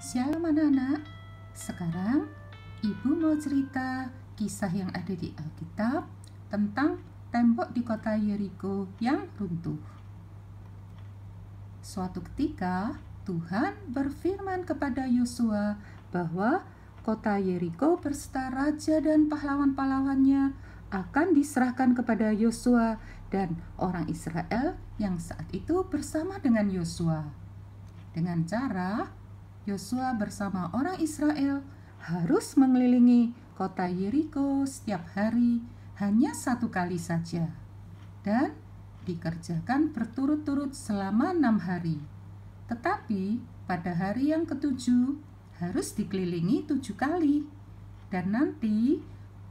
Shalom anak-anak, sekarang Ibu mau cerita kisah yang ada di Alkitab tentang tembok di kota Yeriko yang runtuh. Suatu ketika Tuhan berfirman kepada Yosua bahwa kota Yeriko berserta raja dan pahlawan-pahlawannya akan diserahkan kepada Yosua dan orang Israel yang saat itu bersama dengan Yosua. Dengan cara Yosua bersama orang Israel harus mengelilingi kota Yeriko setiap hari hanya 1 kali saja dan dikerjakan berturut-turut selama 6 hari. Tetapi pada hari yang ke-7 harus dikelilingi 7 kali. Dan nanti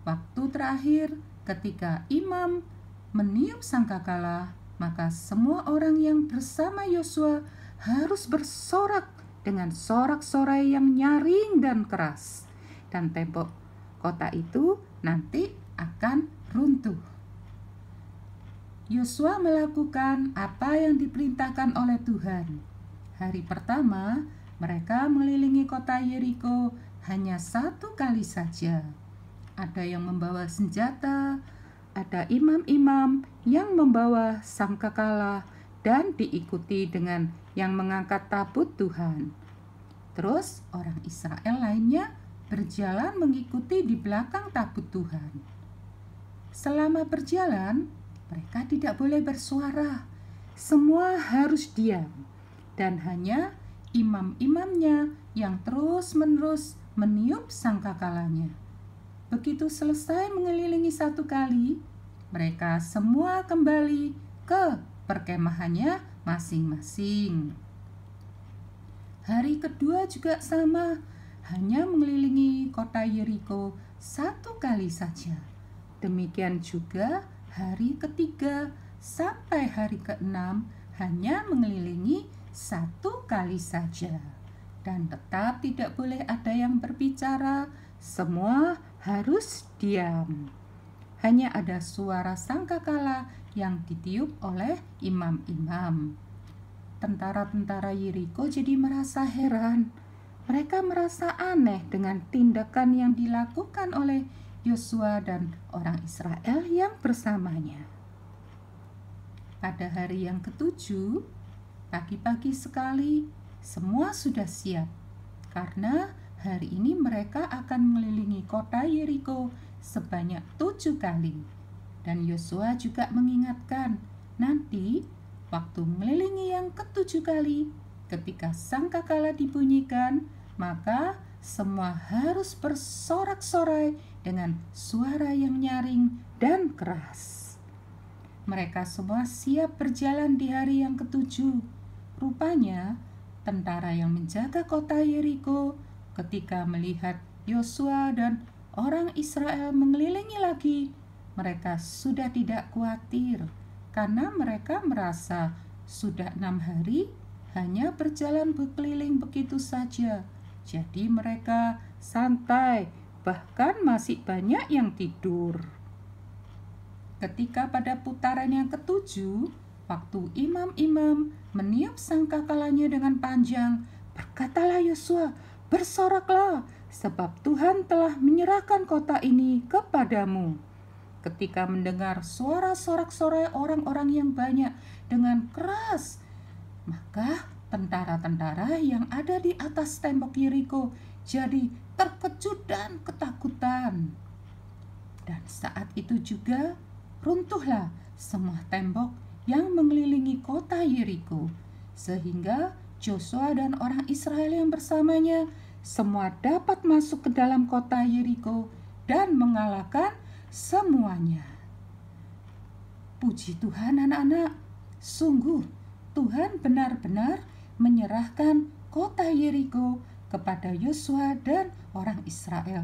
waktu terakhir ketika imam meniup sangkakala, maka semua orang yang bersama Yosua harus bersorak dengan sorak-sorai yang nyaring dan keras, dan tembok kota itu nanti akan runtuh. Yosua melakukan apa yang diperintahkan oleh Tuhan. Hari pertama mereka mengelilingi kota Yeriko hanya 1 kali saja. Ada yang membawa senjata, ada imam-imam yang membawa sangkakala dan diikuti dengan yang mengangkat tabut Tuhan. Terus orang Israel lainnya berjalan mengikuti di belakang tabut Tuhan. Selama berjalan, mereka tidak boleh bersuara. Semua harus diam. Dan hanya imam-imamnya yang terus-menerus meniup sangkakalanya. Begitu selesai mengelilingi 1 kali, mereka semua kembali ke perkemahannya masing-masing. Hari kedua juga sama, hanya mengelilingi kota Yeriko 1 kali saja. Demikian juga hari ketiga sampai hari ke-6 hanya mengelilingi 1 kali saja. Dan tetap tidak boleh ada yang berbicara, semua harus diam. Hanya ada suara sangkakala yang ditiup oleh imam-imam. Tentara-tentara Yeriko jadi merasa heran. Mereka merasa aneh dengan tindakan yang dilakukan oleh Yosua dan orang Israel yang bersamanya. Pada hari yang ke-7, pagi-pagi sekali, semua sudah siap. Karena hari ini mereka akan mengelilingi kota Yeriko sebanyak 7 kali. Dan Yosua juga mengingatkan, nanti waktu mengelilingi yang ke-7 kali, ketika sangkakala dibunyikan, maka semua harus bersorak-sorai dengan suara yang nyaring dan keras. Mereka semua siap berjalan di hari yang ke-7. Rupanya, tentara yang menjaga kota Yeriko ketika melihat Yosua dan orang Israel mengelilingi lagi, mereka sudah tidak khawatir karena mereka merasa sudah 6 hari hanya berjalan berkeliling begitu saja. Jadi mereka santai, bahkan masih banyak yang tidur. Ketika pada putaran yang ke-7, waktu imam-imam meniup sangkakalanya dengan panjang, berkatalah Yosua, "Bersoraklah, sebab Tuhan telah menyerahkan kota ini kepadamu." Ketika mendengar suara sorak-sorai orang-orang yang banyak dengan keras, maka tentara-tentara yang ada di atas tembok Yeriko jadi terkejut dan ketakutan. Dan saat itu juga runtuhlah semua tembok yang mengelilingi kota Yeriko, sehingga Yosua dan orang Israel yang bersamanya semua dapat masuk ke dalam kota Yeriko dan mengalahkan semuanya. Puji Tuhan anak-anak, sungguh Tuhan benar-benar menyerahkan kota Yeriko kepada Yosua dan orang Israel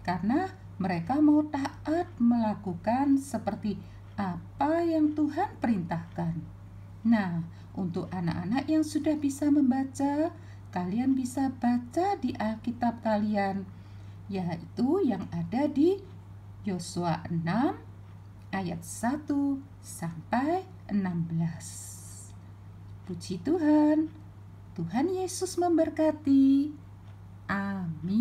karena mereka mau taat melakukan seperti apa yang Tuhan perintahkan. Nah, untuk anak-anak yang sudah bisa membaca, kalian bisa baca di Alkitab kalian, yaitu yang ada di Yosua 6 ayat 1 sampai 16. Puji Tuhan. Tuhan Yesus memberkati. Amin.